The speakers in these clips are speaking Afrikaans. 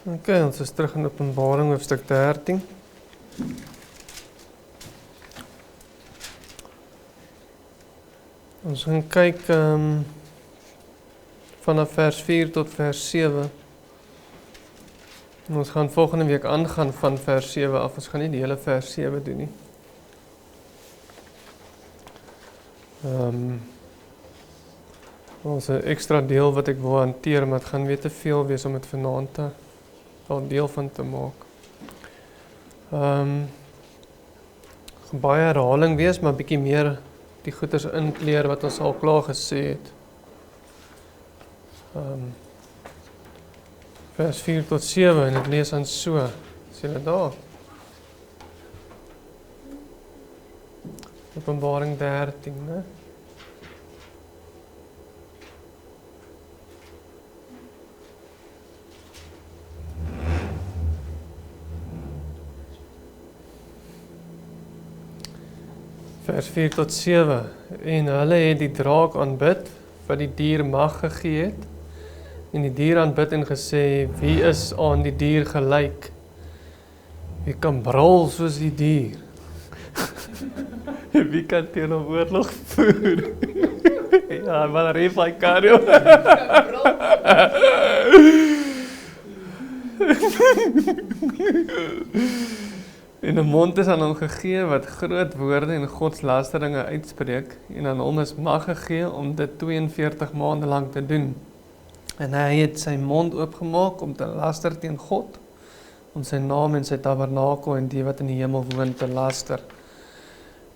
Ok, ons is terug in Openbaring hoofstuk 13. Ons gaan kyk vanaf vers 4 tot vers 7. En ons gaan volgende week aangaan van vers 7 af. Ons gaan nie die hele vers 7 doen nie. Ons 'n ekstra deel wat ek wil hanteer, maar het gaan weer te veel wees om dit vanaand te al deel van te maak. Gaan baie herhaling wees, maar bietjie meer die goeders inkleer wat ons al klaar gesê het. Vers 4 tot 7 en dit lees aan so. Sien dit daar? Openbaring 13, né? Vers 4 tot 7, en hulle het die draak aanbid, wat die dier mag gegee het, en die dier aanbid en gesê, wie is aan die dier gelyk? Wie kan brul soos die dier? Wie kan teen hom oorlog voer? Ja, maar reef hy kan jou. En 'n mond is aan hom gegee wat groot woorde en godslasteringe uitspreek, en aan hom is mag gegee om dit 42 maande lank te doen. En hy het sy mond oopgemaak om te laster teen God, om sy naam en sy tabernakel en die wat in die hemel woon te laster.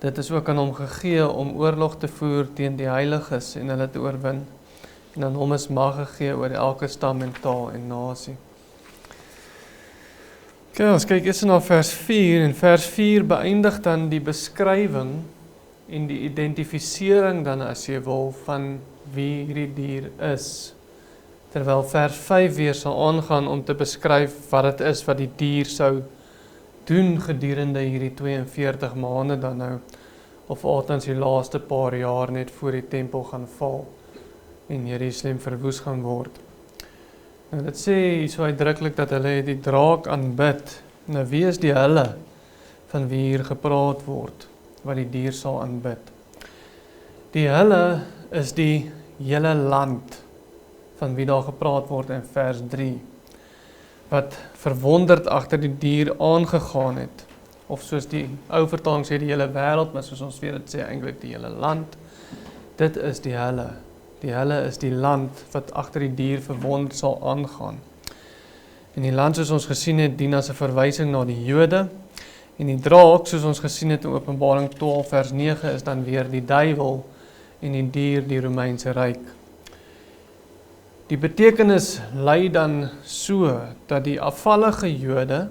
Dit is ook aan hom gegee om oorlog te voer teen die heiliges en hulle te oorwin. En aan hom is mag gegee oor elke stam en taal en nasie. Okay, ons kyk eers na vers 4, en vers 4 beëindig dan die beskrywing en die identifisering dan as jy wil van wie hierdie dier is. Terwyl vers 5 weer sal aangaan om te beskryf wat dit is wat die dier sou doen gedurende hierdie 42 maande dan nou, of althans die laaste paar jaar net voor die tempel gaan val en Jerusalem verwoes gaan word. Nou dit sê so uitdruklik dat hulle die draak aanbid. Nou wie is die hulle van wie hier gepraat word, wat die dier sal aanbid? Die hulle is die hele land van wie daar gepraat word in vers 3, wat verwonderd agter die dier aangegaan het, of soos die ou vertaling sê die hele wêreld, maar soos ons weet dit sê eintlik die hele land. Dit is die hulle. Die hulle is die land wat agter die dier verwonderd sal aangaan. En die land soos ons gesien het, dien as 'n verwysing na die Jode, en die draak soos ons gesien het in Openbaring 12 vers 9 is dan weer die duiwel en die dier die Romeinse ryk. Die betekenis lui dan so dat die afvallige Jode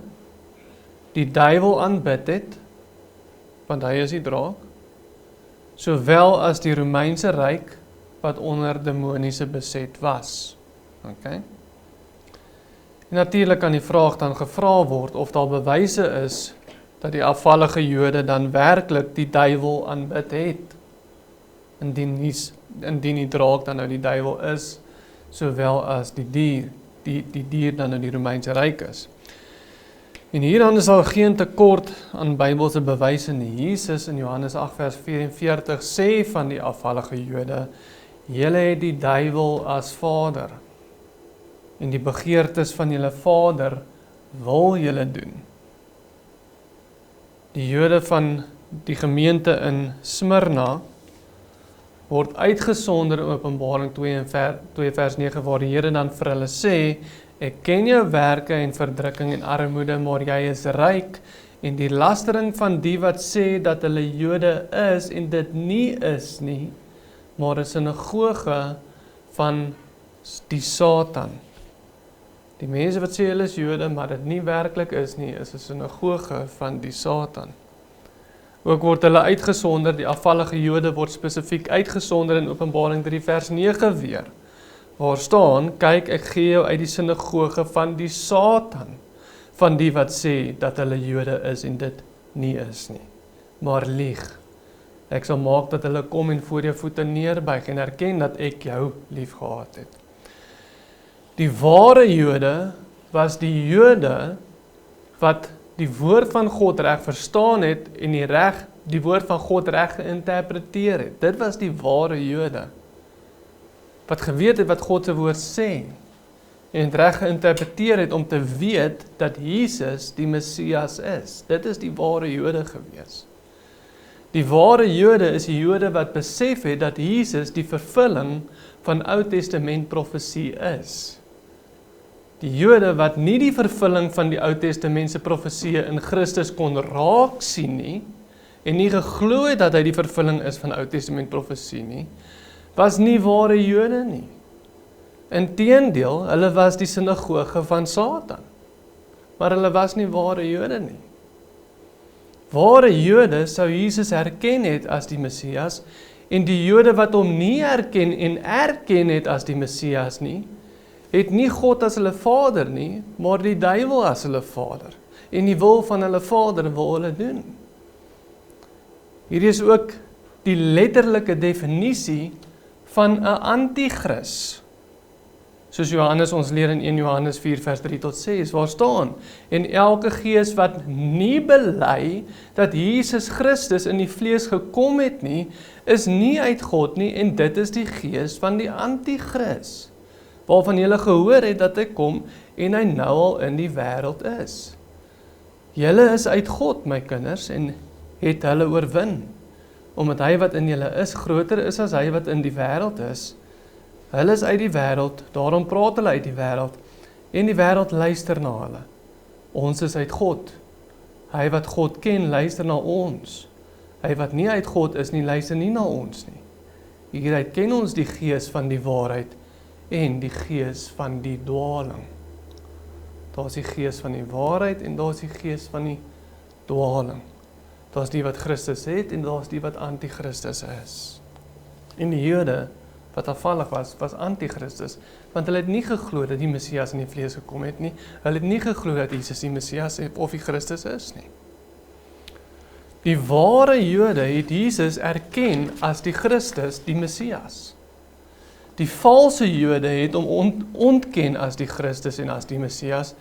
die duiwel aanbid het, want hy is die draak, sowel as die Romeinse ryk wat onder demoniese beset was. Okay. En natuurlik kan die vraag dan gevra word of daar bewyse is dat die afvallige Jode dan werklik die duiwel aanbid het. Indien die draak dan nou die duiwel is, sowel as die dier, die dier dan nou die Romeinse ryk is. En hieraan is al geen tekort aan Bybelse bewyse nie. Jesus in Johannes 8 vers 44 sê van die afvallige Jode, julle het die duiwel as vader, en die begeertes van julle vader wil julle doen. Die Jode van die gemeente in Smyrna word uitgesonder in Openbaring 2 vers 9, waar die Here dan vir hulle sê, ek ken jou werke en verdrukking en armoede, maar jy is ryk, en die lastering van die wat sê dat hulle Jode is, en dit nie is nie, maar is 'n sinagoge van die Satan. Die mense wat sê hulle is Jode, maar dit nie werklik is nie, is 'n sinagoge van die Satan. Ook word hulle uitgesonder, die afvallige Jode word spesifiek uitgesonder in Openbaring 3 vers 9 weer, waar staan, kyk ek gee jou uit die sinagoge van die Satan, van die wat sê dat hulle Jode is en dit nie is nie, maar lieg. Ek sal maak dat hulle kom en voor jou voete neerbuig en erken dat ek jou lief gehad het. Die ware Jode was die Jode wat die woord van God reg verstaan het en die woord van God reg geïnterpreteer het. Dit was die ware Jode, wat geweet het wat God se woord sê, en het reg geïnterpreteer het om te weet dat Jesus die Messias is. Dit is die ware Jode gewees. Die ware Jode is die Jode wat besef het dat Jesus die vervulling van Ou Testament profesie is. Die Jode wat nie die vervulling van die Ou Testamentse profesie in Christus kon raak sien nie, en nie geglo het dat hy die vervulling is van Ou Testament profesie nie, was nie ware Jode nie. Inteendeel, hulle was die sinagoge van Satan, maar hulle was nie ware Jode nie. Ware Jode sou Jesus herken het as die Messias, en die Jode wat hom nie herken en erken het as die Messias nie, het nie God as hulle vader nie, maar die duiwel as hulle vader. En die wil van hulle vader wil hulle doen. Hier is ook die letterlike definisie van 'n anti-kris. Soos Johannes ons leer in 1 Johannes 4 vers 3 tot 6, waar staan, en elke gees wat nie bely dat Jesus Christus in die vlees gekom het nie, is nie uit God nie, en dit is die gees van die anti-kris, waarvan julle gehoor het dat hy kom, en hy nou al in die wêreld is. Julle is uit God, my kinders, en het hulle oorwin, omdat hy wat in julle is, groter is as hy wat in die wêreld is. Hulle is uit die wêreld, daarom praat hulle uit die wêreld, en die wêreld luister na hulle. Ons is uit God. Hy wat God ken, luister na ons. Hy wat nie uit God is nie, luister nie na ons nie. Hieruit ken ons die gees van die waarheid, en die gees van die dwaling. Daar is die gees van die waarheid, en daar is die gees van die dwaling. Daar is die wat Christus het, en daar is die wat anti-Christus is. En die Jode, wat afvallig was anti-Christus, want hulle het nie geglo dat die Messias in die vlees gekom het nie, hulle het nie geglo dat Jesus die Messias of die Christus is nie. Die ware Jode het Jesus erken as die Christus, die Messias. Die valse Jode het hom ontken as die Christus en as die Messias,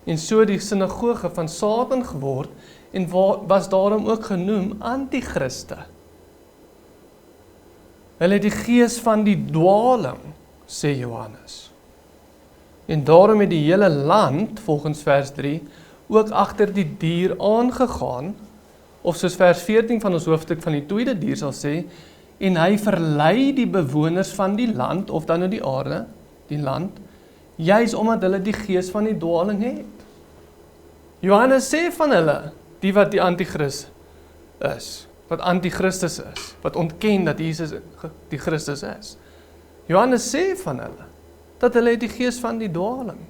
en so die sinagoge van Satan geword, en was daarom ook genoem anti-Christe. Hulle het die gees van die dwaling, sê Johannes. En daarom het die hele land, volgens vers 3, ook agter die dier aangegaan, of soos vers 14 van ons hoofstuk van die tweede dier sal sê, en hy verlei die bewoners van die land, of dan nou die aarde, die land, juis omdat hulle die gees van die dwaling het. Johannes sê van hulle, die wat die anti-Christ is, wat anti-Christus is, wat ontken dat Jesus die Christus is. Johannes sê van hulle, dat hulle het die gees van die dwaling.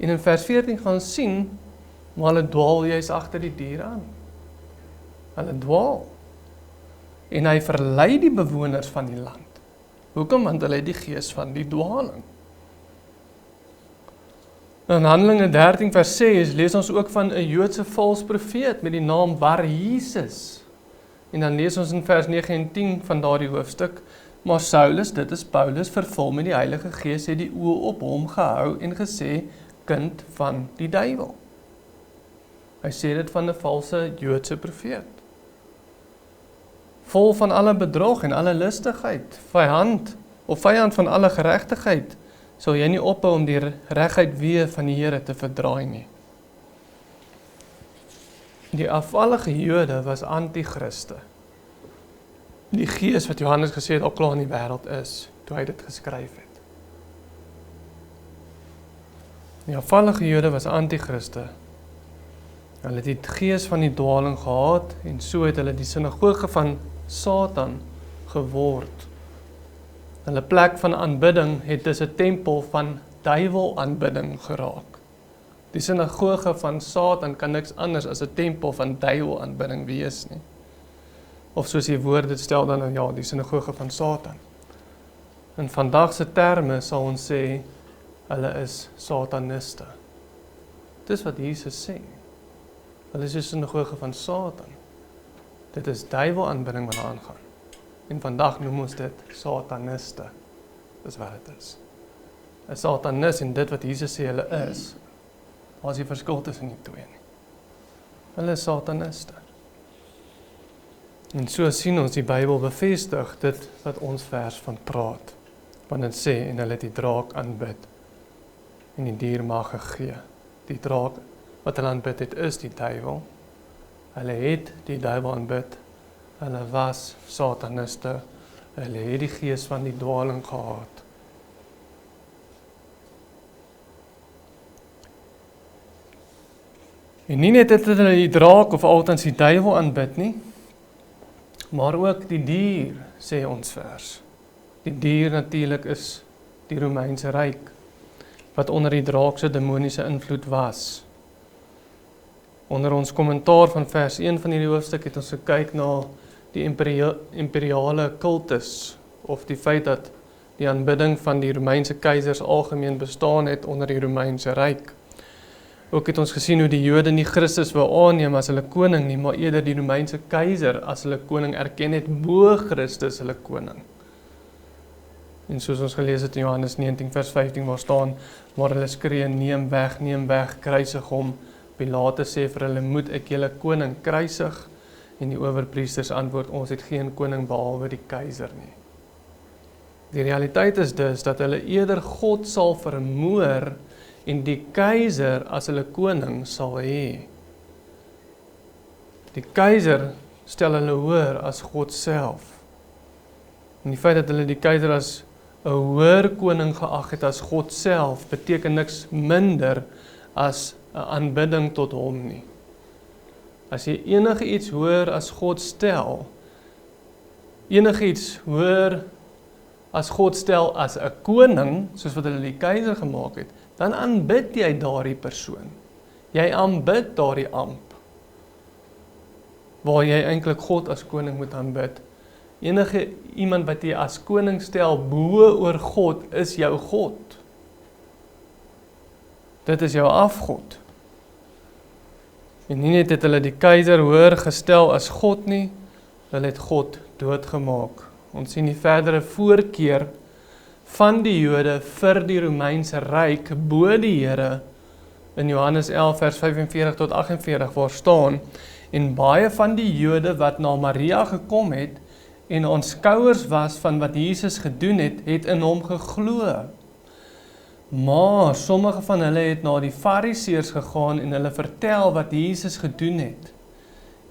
En in vers 14 gaan ons sien, maar hulle dwaal juis agter die dier aan. Hulle dwaal. En hy verlei die bewoners van die land. Hoekom? Want hulle het die gees van die dwaling. In Handelinge 13 vers 6 lees ons ook van 'n Joodse vals profeet met die naam Bar-Jesus. En dan lees ons in vers 9 en 10 van daardie hoofstuk, maar Saulus, dit is Paulus, vervul met die Heilige Gees, het die oë op hom gehou en gesê, kind van die duiwel. Hy sê dit van 'n valse Joodse profeet. Vol van alle bedrog en alle listigheid, vyand van alle geregtigheid, sal jy nie ophou om die regheid weë van die Here te verdraai nie. Die afvallige Jode was anti-Christe. Die gees wat Johannes gesê het al klaar in die wêreld is, toe hy dit geskryf het. Die afvallige Jode was anti-Christe. Hulle het die gees van die dwaling gehad, en so het hulle die sinagoge van Satan geword. Hulle plek van aanbidding het dus 'n tempel van duiwelaanbidding geraak. Die sinagoge van Satan kan niks anders as 'n tempel van duiwelaanbidding wees nie. Of soos die woord dit stel dan, ja, die sinagoge van Satan. In vandag se terme sal ons sê, hulle is sataniste. Dis wat Jesus sê. Hulle is die sinagoge van Satan. Dit is duiwelaanbidding wat aangaan. En vandag noem ons dit sataniste. Dis wat dit is. 'n Satanis en dit wat Jesus sê hulle is Waar is die verskil tussen die twee nie? Hulle is sataniste. En so sien ons die Bybel bevestig dit wat ons vers van praat. Want dit sê, en hulle het die draak aanbid en die dier mag gegee. Die draak wat hulle aanbid het is die duiwel. Hulle het die duiwel aanbid. Hulle was sataniste. Hulle het die gees van die dwaling gehad. En nie net het hulle die draak of altens die duiwel aanbid nie, maar ook die dier, sê ons vers. Die dier natuurlik is die Romeinse ryk, wat onder die draak se demoniese invloed was. Onder ons kommentaar van vers 1 van hierdie hoofstuk het ons gekyk na die imperiale kultus, of die feit dat die aanbidding van die Romeinse keisers algemeen bestaan het onder die Romeinse ryk. Ook het ons gesien hoe die Jode nie Christus wou aanneem as hulle koning nie, maar eerder die Romeinse keiser as hulle koning erken het bo Christus hulle koning. En soos ons gelees het in Johannes 19 vers 15 waar staan, maar hulle skree, neem weg, kruisig hom. Pilatus sê vir hulle, moet ek julle koning kruisig? En die owerpriesters antwoord, ons het geen koning behalwe die keiser nie. Die realiteit is dus dat hulle eerder God sal vermoor en die keiser as hulle koning sal hê. Die keiser stel hulle hoër as God self. En die feit dat hulle die keiser as 'n hoër koning geag het as God self, beteken niks minder as 'n aanbidding tot hom nie. As jy enige iets hoër as God stel, enige iets hoër as God stel as 'n koning, soos wat hulle die keiser gemaak het, dan aanbid jy daardie persoon. Jy aanbid daardie amp, waar jy eintlik God as koning moet aanbid. Enige iemand wat jy as koning stel bo oor God, is jou God. Dit is jou afgod. En nie net het hulle die keiser hoër gestel as God nie, hulle het God doodgemaak. Ons sien die verdere voorkeur van die Jode vir die Romeinse ryk bo die Here in Johannes 11 vers 45 tot 48 waar staan, en baie van die Jode wat na Maria gekom het en aanskouers was van wat Jesus gedoen het, het in hom geglo. Maar sommige van hulle het na die Fariseërs gegaan en hulle vertel wat Jesus gedoen het.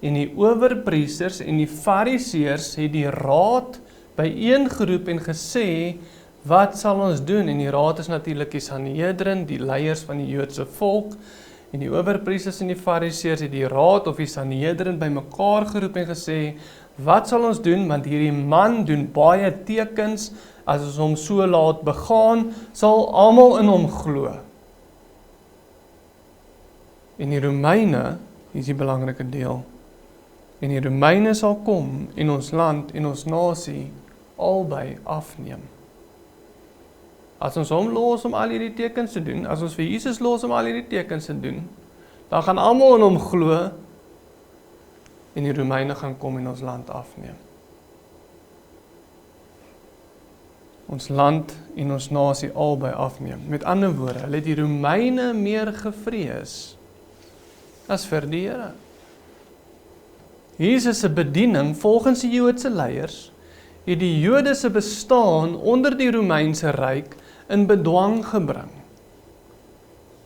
En die owerpriesters en die Fariseërs het die raad byeengeroep en gesê, wat sal ons doen? En die raad is natuurlik die Sanhedrin, die leiers van die Joodse volk. En die owerpriesters en die Fariseërs het die raad of die Sanhedrin bymekaar geroep en gesê, wat sal ons doen? Want hierdie man doen baie tekens, as ons hom so laat begaan, sal almal in hom glo. En die Romeine, hier is die belangrike deel, en die Romeine sal kom en ons land en ons nasie albei afneem. As ons hom los om al hierdie tekens te doen, as ons vir Jesus los om al hierdie tekens te doen, dan gaan almal in hom glo en die Romeine gaan kom en ons land afneem. Ons land en ons nasie albei afneem. Met ander woorde, hulle het die Romeine meer gevrees as vir die Here. Jesus se bediening volgens die Joodse leiers het die Jode se bestaan onder die Romeinse ryk in bedwang gebring.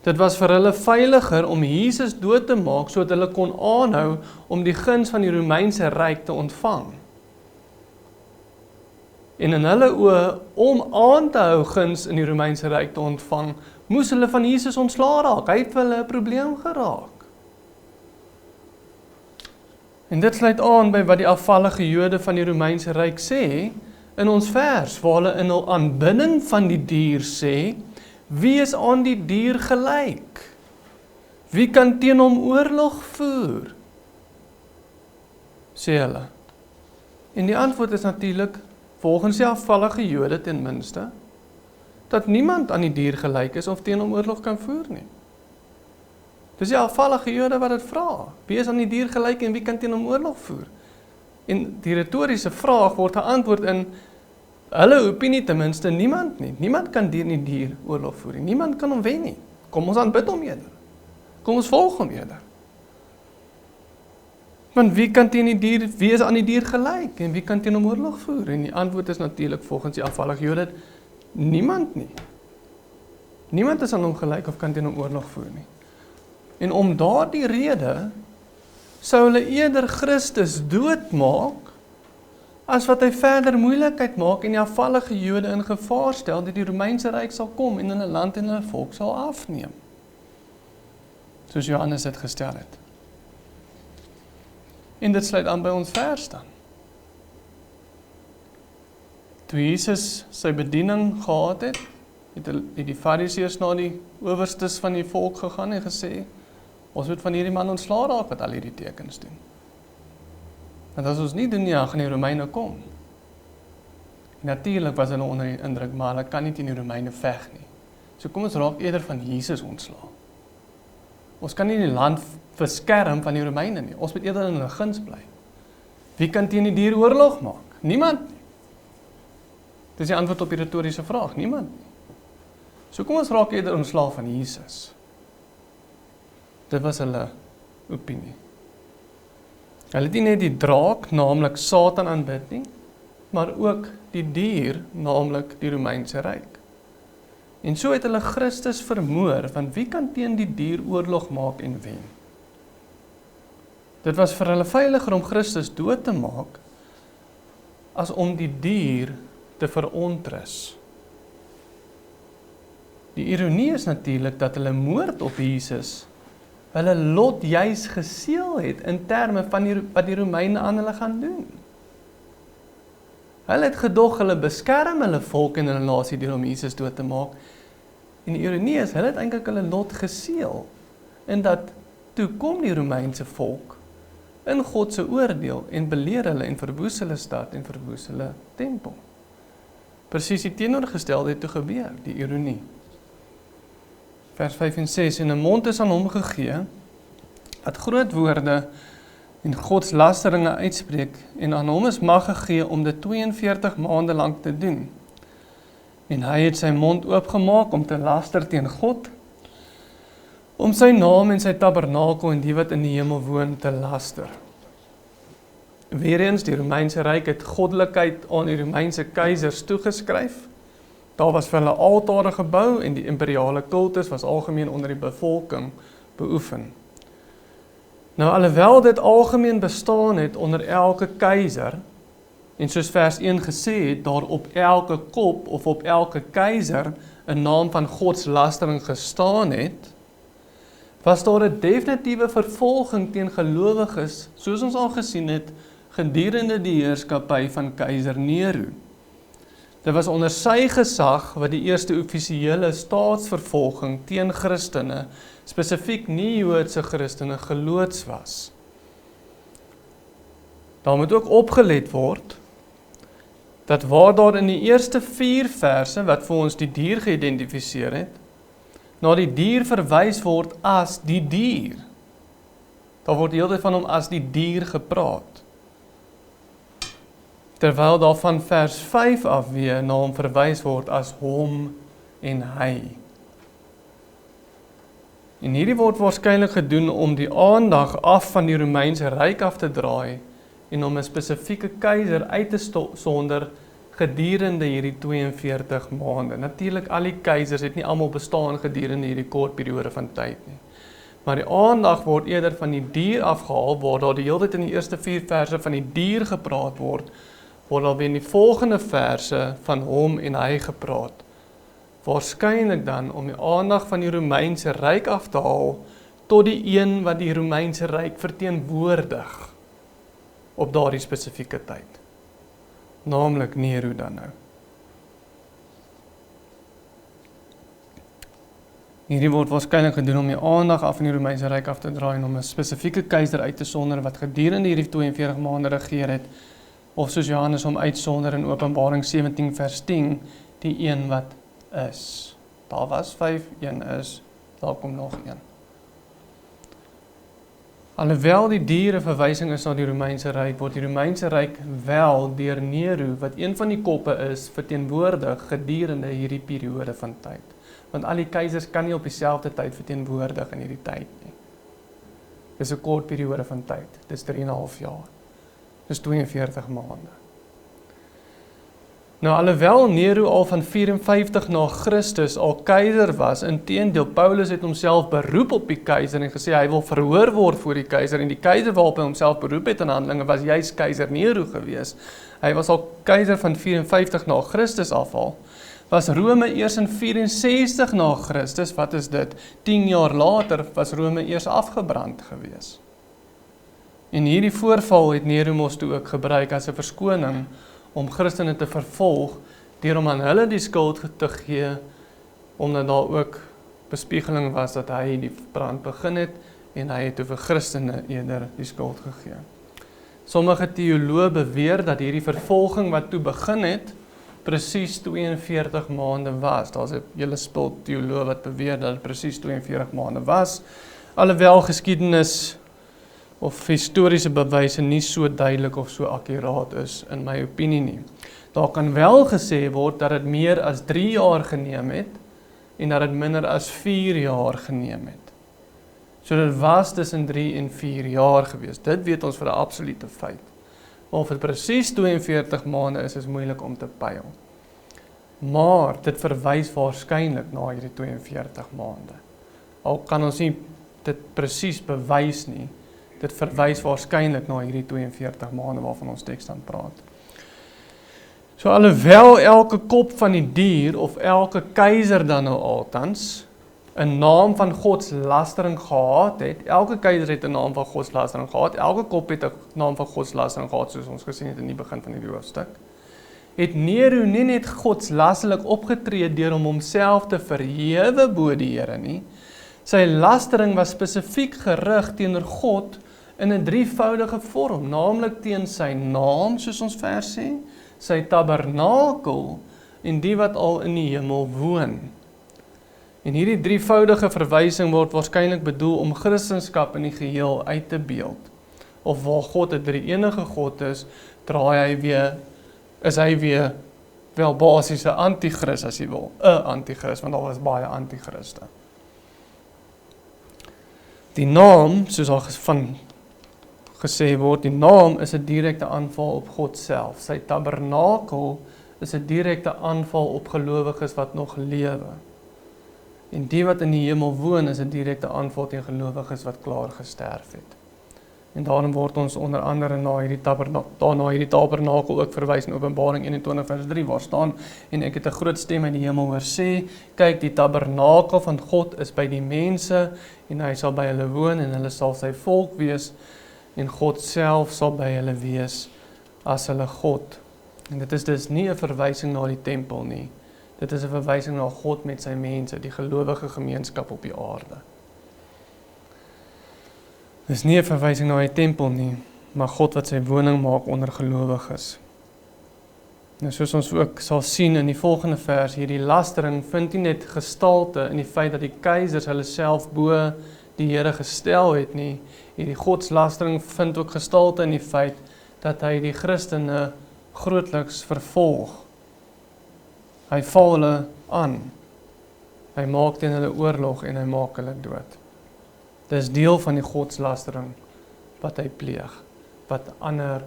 Dit was vir hulle veiliger om Jesus dood te maak sodat hulle kon aanhou om die guns van die Romeinse ryk te ontvang. En in hulle oë, om aan te hou guns in die Romeinse ryk te ontvang, moes hulle van Jesus ontslae raak. Hy het vir hulle 'n probleem geraak. En dit sluit aan by wat die afvallige Jode van die Romeinse ryk sê, in ons vers, waar hulle in hul aanbidding van die dier sê, wie is aan die dier gelyk? Wie kan teen hom oorlog voer? Sê hulle. En die antwoord is natuurlik, volgens die afvallige Jode ten minste, dat niemand aan die dier gelyk is of teen hom oorlog kan voer nie. Dis die afvallige Jode wat dit vra. Wie is aan die dier gelyk en wie kan teen hom oorlog voer? En die retoriese vraag word geantwoord in hulle opinie ten minste niemand nie. Niemand kan teen die dier oorlog voer nie. Niemand kan hom wen nie. Kom ons aanbid hom eerder. Kom ons volg hom eerder. Want wie kan teen die dier, wie is aan die dier gelyk en wie kan teen hom oorlog voer? En die antwoord is natuurlik volgens die afvallige Jode, niemand nie. Niemand is aan hom gelyk of kan teen hom oorlog voer nie. En om daardie rede sou hulle eerder Christus doodmaak as wat hy verder moeilikheid maak en die afvallige Jode in gevaar stel dat die Romeinse ryk sal kom en hulle land en hulle volk sal afneem. Soos Johannes dit gestel het. En dit sluit aan by ons vers dan. Toe Jesus sy bediening gehad het die Fariseërs na die owerstes van die volk gegaan en gesê, ons moet van hierdie man ontslae raak wat al hierdie tekens doen. Want as ons nie doen nie, dan gaan die Romeine kom. Natuurlik was hulle onder die indruk, maar hulle kan nie teen die Romeine veg nie. So kom ons raak eerder van Jesus ontslae. Ons kan nie die land verskerm van die Romeine nie. Ons moet eerder in hulle guns bly. Wie kan teen die dier oorlog maak? Niemand nie. Dis die antwoord op die retoriese vraag. Niemand nie. So kom ons raak eerder ontslae van Jesus. Dit was hulle opinie. Hulle het nie net die draak, naamlik Satan aanbid nie, maar ook die dier, naamlik die Romeinse ryk. En so het hulle Christus vermoor, want wie kan teen die dier oorlog maak en wen? Dit was vir hulle veiliger om Christus dood te maak, as om die dier te verontrus. Die ironie is natuurlik dat hulle moord op Jesus hulle lot juis geseël het in terme van wat die Romeine aan hulle gaan doen. Hulle het gedog hulle beskerm hulle volk en hulle nasie deur om Jesus dood te maak. En die ironie is, hulle het eintlik hulle lot geseël, en dat toe kom die Romeinse volk in God se oordeel en beleer hulle en verwoes hulle stad en verwoes hulle tempel. Presies die teenoorgestelde het toe gebeur, die ironie. Vers 5 en 6, en 'n mond is aan hom gegee, wat groot woorde en godslasteringe uitspreek, en aan hom is mag gegee om dit 42 maande lank te doen. En hy het sy mond oopgemaak om te laster teen God, om sy naam en sy tabernakel en die wat in die hemel woon te laster. Weereens, die Romeinse ryk het goddelikheid aan die Romeinse keisers toegeskryf. Daar was vir hulle altare gebou en die imperiale kultus was algemeen onder die bevolking beoefen. Nou, alhoewel dit algemeen bestaan het onder elke keiser, en soos vers 1 gesê het, daar op elke kop of op elke keiser 'n naam van godslastering gestaan het, was daar 'n definitiewe vervolging teen gelowiges, soos ons al gesien het, gedurende die heerskappy van keiser Nero. Dit was onder sy gesag wat die eerste offisiële staatsvervolging teen Christene, spesifiek nie-Joodse Christene, geloods was. Daar moet ook opgelet word, dat waar daar in die eerste 4 verse, wat vir ons die dier geïdentifiseer het, na die dier verwys word as die dier. Daar word die hele tyd van hom as die dier gepraat. Terwyl daar van vers 5 af weer na hom verwys word as hom en hy. En hierdie word waarskynlik gedoen om die aandag af van die Romeinse ryk af te draai en om 'n spesifieke keiser uit te sonder gedurende hierdie 42 maande. Natuurlik, al die keisers het nie almal bestaan gedurende hierdie kort periode van tyd nie. Maar die aandag word eerder van die dier afgehaal, waar daar die hele tyd in die eerste 4 verse van die dier gepraat word, word daar weer in die volgende verse van hom en hy gepraat. Waarskynlik dan om die aandag van die Romeinse ryk af te haal, tot die een wat die Romeinse ryk verteenwoordig op daardie spesifieke tyd. Naamlik Nero dan nou. Hierdie word waarskynlik gedoen om die aandag af van die Romeinse ryk af te draai en om 'n spesifieke keiser uit te sonder wat gedurende hierdie 42 maande regeer het, of soos Johannes hom uitsonder in Openbaring 17 vers 10, die een wat is. Daar was 5, een is, daar kom nog een. Alhoewel die diere verwysing is na die Romeinse ryk, word die Romeinse ryk wel deur Nero, wat een van die koppe is, verteenwoordig gedurende hierdie periode van tyd. want al die keisers kan nie op dieselfde tyd verteenwoordig in hierdie tyd nie. Dis 'n kort periode van tyd, dis 3,5 jaar, dis 42 maande. Nou alhoewel Nero al van 54 na Christus al keizer was, inteendeel Paulus het homself beroep op die keizer en gesê hy wil verhoor word voor die keizer, en die keizer waarop hy homself beroep het in Handelinge was juist keizer Nero gewees. Hy was al keizer van 54 na Christus afval. Was Rome eers in 64 na Christus, wat is dit? 10 jaar later was Rome eers afgebrand gewees. En hierdie voorval het Nero mos toe ook gebruik as 'n verskoning om Christene te vervolg, deur om aan hulle die skuld te gee, omdat daar ook bespiegeling was dat hy die brand begin het, en hy het toe vir Christene eerder die skuld gegee. Sommige teoloë beweer dat hierdie vervolging wat toe begin het, presies 42 maande was. Daar's 'n hele spul teoloë wat beweer dat dit presies 42 maande was, alhoewel geskiedenis of historiese bewyse nie so duidelik of so akkuraat is in my opinie nie. Daar kan wel gesê word dat dit meer as 3 jaar geneem het en dat dit minder as 4 jaar geneem het. So dit was tussen 3 en 4 jaar gewees. Dit weet ons vir 'n absolute feit. Of dit presies 42 maande is moeilik om te pyl. Maar dit verwys waarskynlik na hierdie 42 maande. Al kan ons nie dit presies bewys nie, dit verwys waarskynlik na hierdie 42 maande waarvan ons teks dan praat. So alhoewel elke kop van die dier, of elke keiser dan nou altans, 'n naam van godslastering gehad het, elke keiser het 'n naam van godslastering gehad, elke kop het 'n naam van godslastering gehad, soos ons gesien het in die begin van die hoofstuk, het Nero nie net godslasterlik opgetree deur om homself te verhewe bo die Here nie, sy lastering was spesifiek gerig teenoor God in 'n drievoudige vorm, naamlik teen sy naam, soos ons vers sê, sy tabernakel en die wat al in die hemel woon. En hierdie drievoudige verwysing word waarskynlik bedoel om Christendom in die geheel uit te beeld. Of waar God 'n drie-enige God is, is hy weer wel basies 'n antichrist as jy wil, 'n antichrist, want daar was baie antichriste. Die naam, soos al van gesê word, die naam is 'n direkte aanval op God self. Sy tabernakel is 'n direkte aanval op gelowiges wat nog lewe. En die wat in die hemel woon is 'n direkte aanval teen gelowiges wat klaar gesterf het. En daarom word ons onder andere na hierdie tabernakel ook verwys in Openbaring 21 vers 3, waar staan, en ek het 'n groot stem in die hemel hoor sê, kyk, die tabernakel van God is by die mense, en hy sal by hulle woon, en hulle sal sy volk wees, en God self sal by hulle wees as hulle God. En dit is dus nie 'n verwysing na die tempel nie, dit is 'n verwysing na God met sy mense, die gelowige gemeenskap op die aarde. Dit is nie 'n verwysing na die tempel nie, maar God wat sy woning maak onder gelowiges. Nou soos ons ook sal sien in die volgende vers, hierdie lastering vind nie net gestalte in die feit dat die keisers hulle self bo die Here gestel het nie, hierdie godslastering vind ook gestalte in die feit dat hy die Christene grootliks vervolg. Hy val hulle aan, hy maak teen hulle oorlog en hy maak hulle dood. Dit is deel van die godslastering wat hy pleeg, wat ander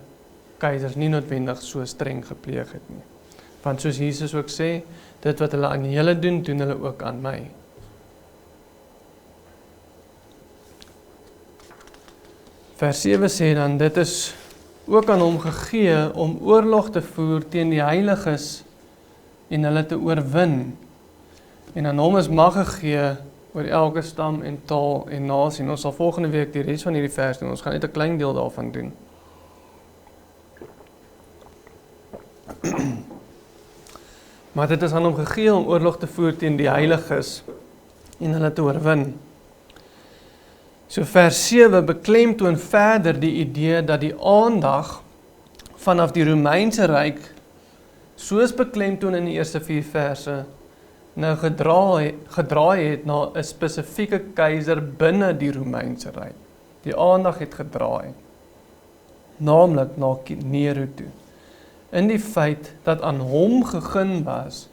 keisers nie noodwendig so streng gepleeg het nie. Want soos Jesus ook sê, dit wat hulle aan julle doen, doen hulle ook aan my. Vers 7 sê dan, dit is ook aan hom gegee om oorlog te voer teen die heiliges en hulle te oorwin. En aan hom is mag gegee oor elke stam en taal en nasie. En ons sal volgende week die res van hierdie vers doen. Ons gaan net 'n klein deel daarvan doen. Maar dit is aan hom gegee om oorlog te voer teen die heiliges en hulle te oorwin. So vers 7 beklemtoon verder die idee dat die aandag vanaf die Romeinse ryk, soos beklemtoon in die eerste 4 verse, nou gedraai het na 'n spesifieke keiser binne die Romeinse ryk. Die aandag het gedraai, naamlik na Nero toe. In die feit dat aan hom gegeen was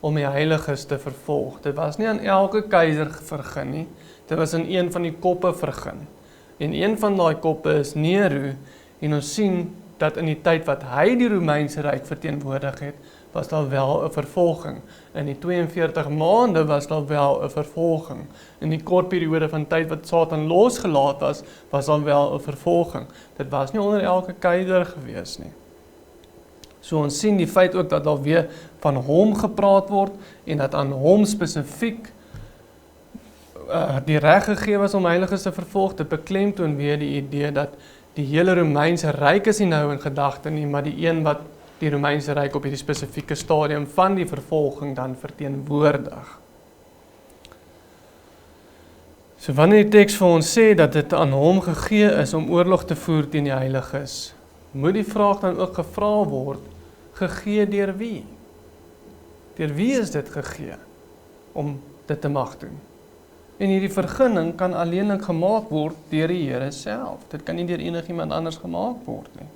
om die heiliges te vervolg. Dit was nie aan elke keiser vergun nie, dit was aan een van die koppe vergun. En een van daai koppe is Nero, en ons sien dat in die tyd wat hy die Romeinse Ryk verteenwoordig het, was daar wel 'n vervolging. In die 42 maande was daar wel 'n vervolging. In die kort periode van tyd wat Satan losgelaat was, was daar wel 'n vervolging. Dit was nie onder elke keiser gewees nie. So ons sien die feit ook dat daar weer van hom gepraat word, en dat aan hom spesifiek die reg gegee was om heiliges te vervolg. Dit beklemtoon weer die idee dat die hele Romeinse Ryk is nie nou in gedagte nie, maar die een wat die Romeinse Ryk op hierdie spesifieke stadium van die vervolging dan verteenwoordig. So wanneer die teks vir ons sê dat dit aan hom gegee is om oorlog te voer teen die heiliges, moet die vraag dan ook gevra word, gegee deur wie? Deur wie is dit gegee om dit te mag doen? En hierdie vergunning kan alleenlik gemaak word deur die Here self. Dit kan nie deur enigiemand anders gemaak word nie.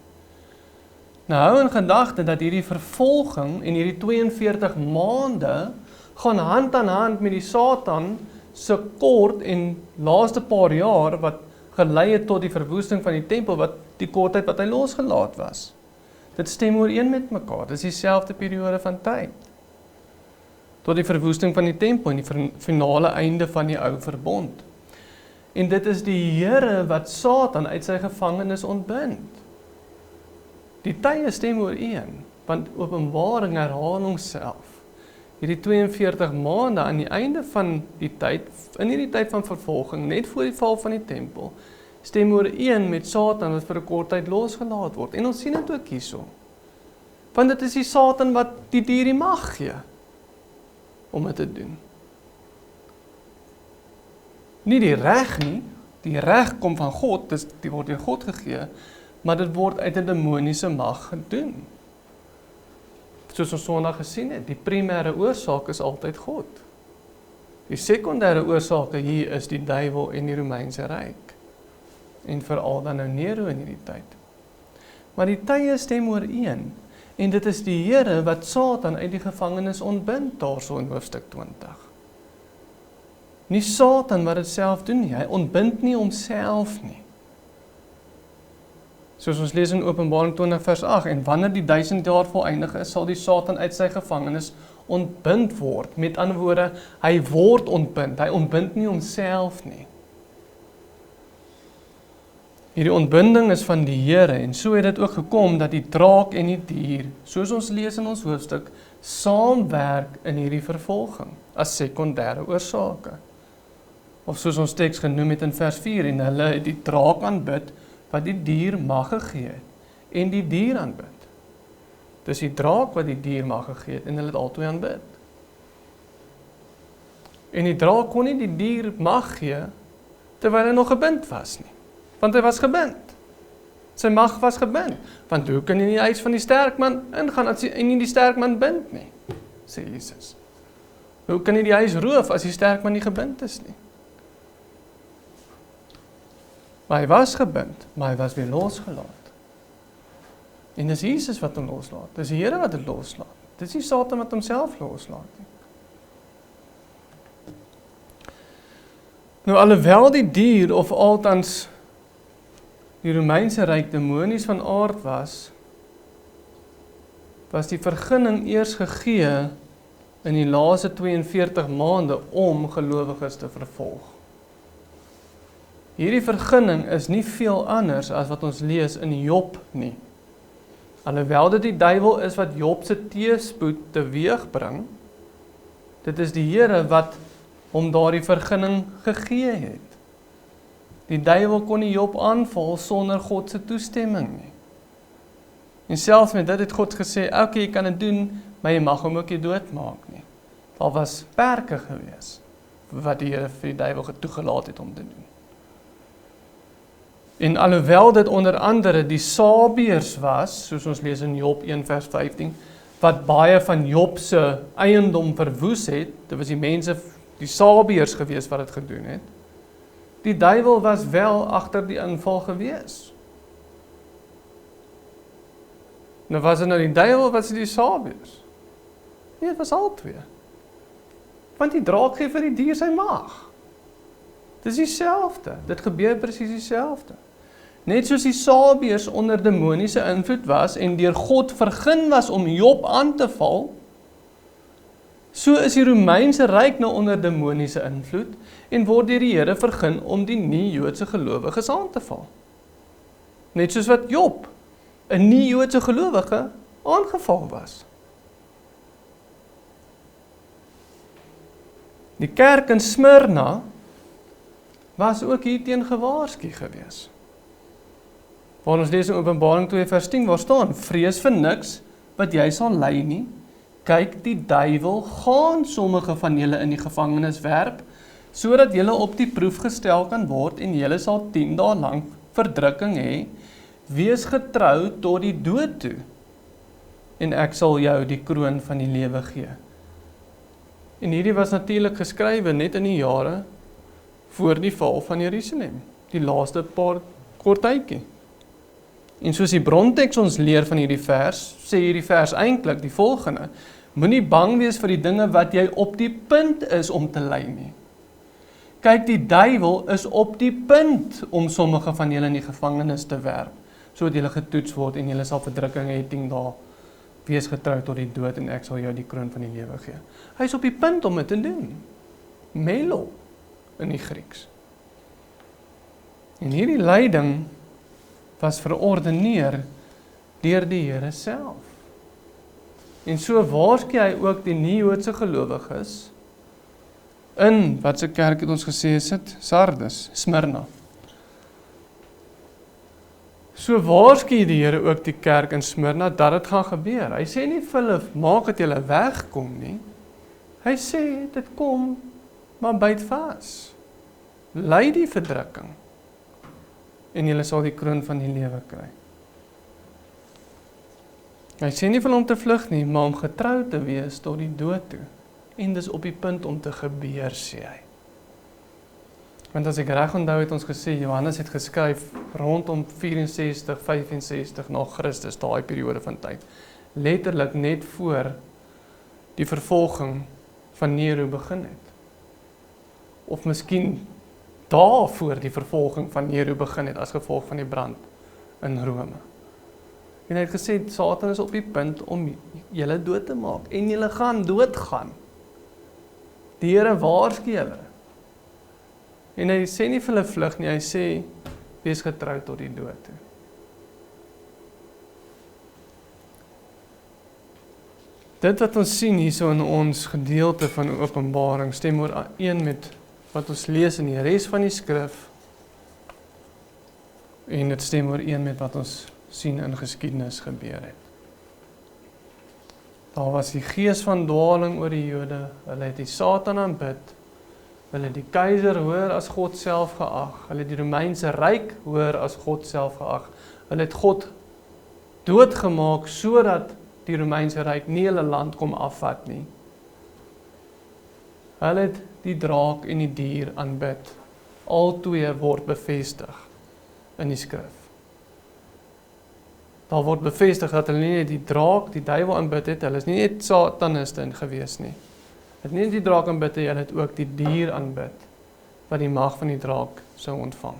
Nou hou in gedagte dat hierdie vervolging en hierdie 42 maande gaan hand aan hand met die Satan se kort en laaste paar jaar wat gelei het tot die verwoesting van die tempel, wat die kortheid wat hy losgelaat was. Dit stem ooreen met mekaar, dit is dieselfde periode van tyd. Tot die verwoesting van die tempel en die finale einde van die ou verbond. En dit is die Here wat Satan uit sy gevangenis ontbind. Die tye stem ooreen, want Openbaring herhaal homself. Hierdie 42 maande aan die einde van die tyd, in hierdie tyd van vervolging, net voor die val van die tempel, stem ooreen met Satan wat vir 'n kort tyd losgelaat word. En ons sien dit ook hierso. Want dit is die Satan wat die dier die mag gee om dit te doen. Nie die reg nie, die reg kom van God, die word deur God gegee, maar dit word uit 'n demoniese mag gedoen. Soos ons Sondag gesien het, die primêre oorsaak is altyd God. Die sekondêre oorsake hier is die duiwel en die Romeinse Ryk. En veral dan nou Nero in hierdie tyd. Maar die tye stem ooreen, en dit is die Here wat Satan uit die gevangenis ontbind, daarso in hoofstuk 20. Nie Satan wat dit self doen nie, hy ontbind nie homself nie. Soos ons lees in Openbaring 20 vers 8, en wanneer die 1000 jaar volëindig is, sal die Satan uit sy gevangenis ontbind word. Met ander woorde, hy word ontbind, hy ontbind nie homself nie. Hierdie ontbinding is van die Here, en so het dit ook gekom dat die draak en die dier, soos ons lees in ons hoofstuk, saamwerk in hierdie vervolging, as sekondêre oorsake. Of soos ons teks genoem het in vers 4, en hulle het die draak aanbid, wat die dier mag gegee het, en die dier aanbid. Dis die draak wat die dier mag gegee het, en hulle het albei aanbid. En die draak kon nie die dier mag gee, terwyl hy nog gebind was nie. Want hy was gebind. Sy mag was gebind. Want hoe kan jy in die huis van die sterk man ingaan, as jy nie die sterk man bind nie, sê Jesus. Hoe kan jy die huis roof, as die sterk man nie gebind is nie? Maar hy was gebind, maar hy was weer losgelaat. En dis Jesus wat hom loslaat. Dis die Here wat hom loslaat. Dis nie Satan wat homself loslaat nie. Nou alhoewel die dier, of althans die Romeinse Ryk demonies van aard was die vergunning eers gegee in die laaste 42 maande om gelowiges te vervolg. Hierdie vergunning is nie veel anders as wat ons lees in Job nie. Alhoewel dit die duiwel is wat Job se teëspoed teweegbring, dit is die Here wat hom daardie vergunning gegee het. Die duiwel kon nie Job aanval sonder God se toestemming nie. En selfs met dit het God gesê, okay, jy kan dit doen, maar jy mag hom ook nie doodmaak nie. Daar was perke gewees, wat die Here vir die duiwel toegelaat het om te doen. En alhoewel dit onder andere die Sabeërs was, soos ons lees in Job 1 vers 15, wat baie van Job se eiendom verwoes het, dit was die mense, die Sabeërs gewees wat dit gedoen het, die duiwel was wel agter die inval gewees. Nou was dit nou die duiwel, was dit die Sabeërs? Nee, het was al twee. Want die draak gee vir die dier sy mag. Dis dieselfde, dit gebeur presies dieselfde. Net soos die Sabeërs onder demoniese invloed was en deur God vergun was om Job aan te val, so is die Romeinse ryk nou onder demoniese invloed en word deur die Here vergun om die nie-Joodse gelowiges aan te val. Net soos wat Job, 'n nie-Joodse gelowige, aangeval was. Die kerk in Smyrna was ook hierteen gewaarsku gewees. Waar ons lees in Openbaring 2 vers 10, waar staan, vrees vir niks wat jy sal ly nie. Kyk, die duiwel gaan sommige van julle in die gevangenis werp, sodat julle op die proef gestel kan word en julle sal 10 dae lank verdrukking hê. Wees getrou tot die dood toe, en ek sal jou die kroon van die lewe gee. En hierdie was natuurlik geskrywe net in die jare voor die val van Jerusalem, die laaste paar kort tydjie. En soos die bronteks ons leer van hierdie vers, sê hierdie vers eintlik die volgende: moenie bang wees vir die dinge wat jy op die punt is om te ly nie. Kyk, die duiwel is op die punt om sommige van julle in die gevangenis te werp, sodat julle getoets word en julle sal verdrukking hê 10 dae. Wees getrou tot die dood en ek sal jou die kroon van die lewe gee. Hy is op die punt om dit te doen. Melo in die Grieks. En hierdie lyding was verordeneer deur die Here self. En so waarsku hy ook die nie-Joodse gelowiges in, wat se kerk het ons gesê is dit? Sardes, Smyrna. So waarsku die Here ook die kerk in Smyrna dat dit gaan gebeur. Hy sê nie vir hulle, maak dat julle wegkom nie. Hy sê, dit kom, maar byt vas. Ly die verdrukking. En julle sal die kroon van die lewe kry. Hy sê nie vir hom te vlug nie, maar om getrou te wees tot die dood toe. En dis op die punt om te gebeur, sê hy. Want as ek reg onthou het ons gesê, Johannes het geskryf rondom 64, 65 na Christus, daai periode van tyd. Letterlik net voor die vervolging van Nero begin het. Of miskien daarvoor die vervolging van Nero begin het as gevolg van die brand in Rome. En hy het gesê, Satan is op die punt om julle dood te maak, en julle gaan doodgaan. Die Here waarsku julle. En hy sê nie vir hulle vlug nie, hy sê, wees getrou tot die dood toe. Dit wat ons sien hierso in ons gedeelte van Openbaring, stem ooreen met wat ons lees in die res van die skrif, en dit stem ooreen met wat ons sien in geskiedenis gebeur het. Daar was die gees van dwaling oor die Jode, hulle het die Satan aanbid, hulle het die keiser hoër as God self geag, hulle het die Romeinse ryk hoër as God self geag, hulle het God doodgemaak, sodat die Romeinse ryk nie hulle land kom afvat nie. Hulle het die draak en die dier aanbid. Al twee word bevestig in die skrif. Daar word bevestig dat hulle nie net die draak, die duiwel aanbid het, hulle is nie net sataniste gewees nie. Hulle het nie net die draak aanbid, hulle het ook die dier aanbid, wat die mag van die draak sou ontvang.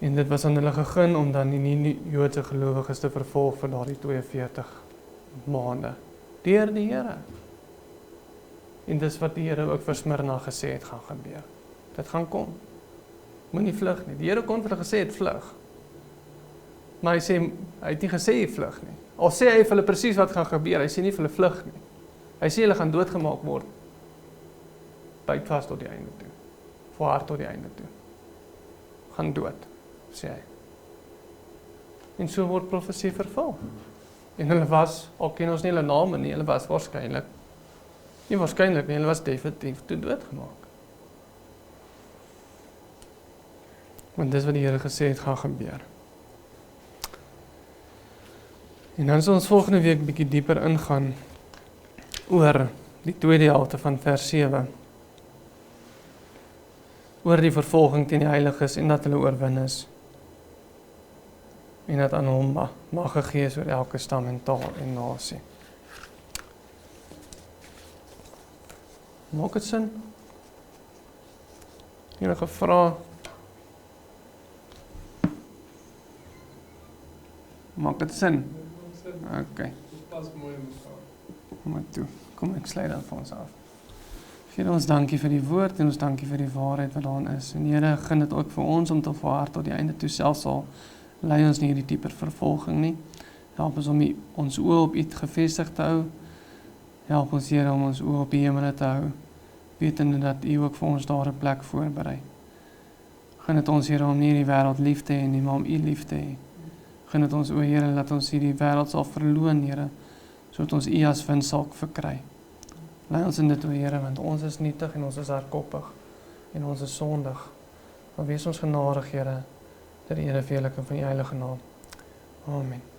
En dit was aan hulle gegeen om dan die nie-Joodse gelowiges te vervolg vir daardie 42 maande, deur die Here. En dis wat die Here ook vir Smyrna gesê het gaan gebeur. Dit gaan kom. Moenie vlug nie. Die Here kon vir hulle gesê het vlug. Maar hy het nie gesê hy vlug nie. Al sê hy vir hulle presies wat gaan gebeur, hy sê nie vir hulle vlug nie. Hy sê hulle gaan doodgemaak word. Byt vas tot die einde toe. Volhard tot die einde toe. Gaan dood, sê hy. En so word profesie vervul. En hulle was, al ken ons nie hulle name nie, hulle was waarskynlik, nie waarskynlik nie, hulle was definitief toe doodgemaak. Want dis wat die Here gesê het gaan gebeur. En dan sal ons volgende week bietjie dieper ingaan oor die tweede helfte van vers 7. Oor die vervolging teen die heiliges en dat hulle oorwin is. En dat aan hom mag gegee is oor elke stam en taal en nasie. Maak dit sin? Enige vrae? Maak dit sin? Okay. Pas mooi in mekaar. Maar toe, kom ek sluit dan vir ons af. Here, ons dankie vir die woord en ons dankie vir die waarheid wat daarin is. En Here, gun dit ook vir ons om te volhard tot die einde toe, selfs al lei ons nie hierdie dieper vervolging nie. Help ons om ons oë op U gefestig te hou. Help ons, Here, om ons oë op die hemel te hou, wetende dat U ook vir ons daar 'n plek voorberei. Gun dit ons, Here, om nie die wêreld lief te hê nie, maar om U lief te hê. Gun dit ons, o Here, dat ons hierdie wêreld sal verloon, Here, sodat ons U as wins sal verkry. Lei ons in dit, o Here, want ons is nietig en ons is hardkoppig en ons is sondig. Maar wees ons genadig, Here, ter ere vir Uw en van U heilige naam. Amen.